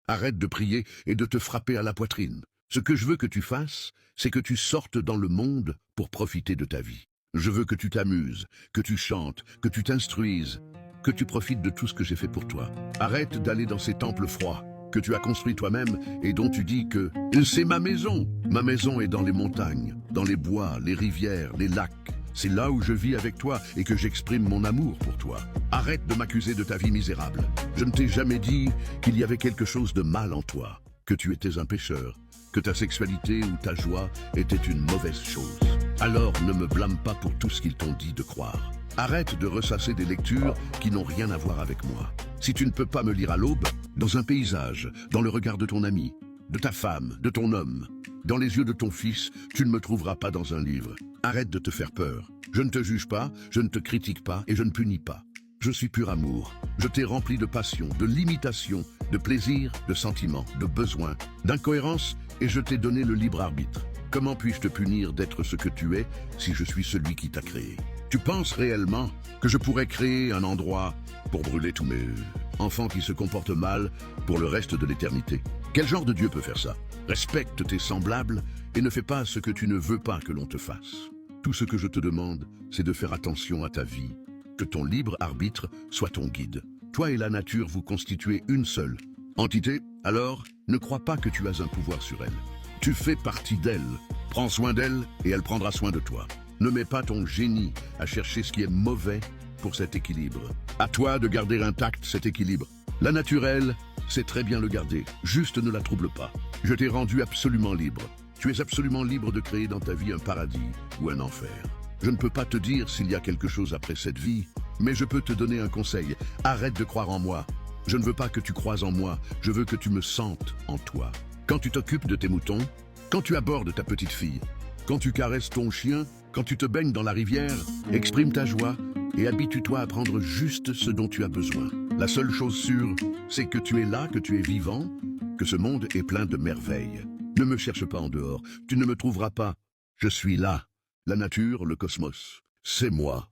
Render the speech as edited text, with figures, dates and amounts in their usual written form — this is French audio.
Arrête de prier et de te frapper à la poitrine. Ce que je veux que tu fasses, c'est que tu sortes dans le monde pour profiter de ta vie. Je veux que tu t'amuses, que tu chantes, que tu t'instruises, que tu profites de tout ce que j'ai fait pour toi. Arrête d'aller dans ces temples froids que tu as construits toi-même et dont tu dis que c'est ma maison. Ma maison est dans les montagnes, dans les bois, les rivières, les lacs. C'est là où je vis avec toi et que j'exprime mon amour pour toi. Arrête de m'accuser de ta vie misérable. Je ne t'ai jamais dit qu'il y avait quelque chose de mal en toi, que tu étais un pécheur, que ta sexualité ou ta joie était une mauvaise chose. Alors ne me blâme pas pour tout ce qu'ils t'ont dit de croire. Arrête de ressasser des lectures qui n'ont rien à voir avec moi. Si tu ne peux pas me lire à l'aube, dans un paysage, dans le regard de ton ami, de ta femme, de ton homme, dans les yeux de ton fils, tu ne me trouveras pas dans un livre. Arrête de te faire peur. Je ne te juge pas, je ne te critique pas et je ne punis pas. Je suis pur amour. Je t'ai rempli de passion, de limitation, de plaisir, de sentiments, de besoins, d'incohérence et je t'ai donné le libre arbitre. Comment puis-je te punir d'être ce que tu es si je suis celui qui t'a créé? Tu penses réellement que je pourrais créer un endroit pour brûler tous mes enfants qui se comportent mal pour le reste de l'éternité? Quel genre de Dieu peut faire ça? Respecte tes semblables et ne fais pas ce que tu ne veux pas que l'on te fasse. Tout ce que je te demande, c'est de faire attention à ta vie, que ton libre arbitre soit ton guide. Toi et la nature vous constituez une seule entité, alors ne crois pas que tu as un pouvoir sur elle. Tu fais partie d'elle. Prends soin d'elle et elle prendra soin de toi. Ne mets pas ton génie à chercher ce qui est mauvais pour cet équilibre. À toi de garder intact cet équilibre. La naturelle, c'est très bien le garder, juste ne la trouble pas. Je t'ai rendu absolument libre. Tu es absolument libre de créer dans ta vie un paradis ou un enfer. Je ne peux pas te dire s'il y a quelque chose après cette vie, mais je peux te donner un conseil. Arrête de croire en moi. Je ne veux pas que tu croies en moi, je veux que tu me sentes en toi. Quand tu t'occupes de tes moutons, quand tu abordes ta petite fille, quand tu caresses ton chien, quand tu te baignes dans la rivière, exprime ta joie et habitue-toi à prendre juste ce dont tu as besoin. La seule chose sûre, c'est que tu es là, que tu es vivant, que ce monde est plein de merveilles. Ne me cherche pas en dehors, tu ne me trouveras pas. Je suis là. La nature, le cosmos, c'est moi.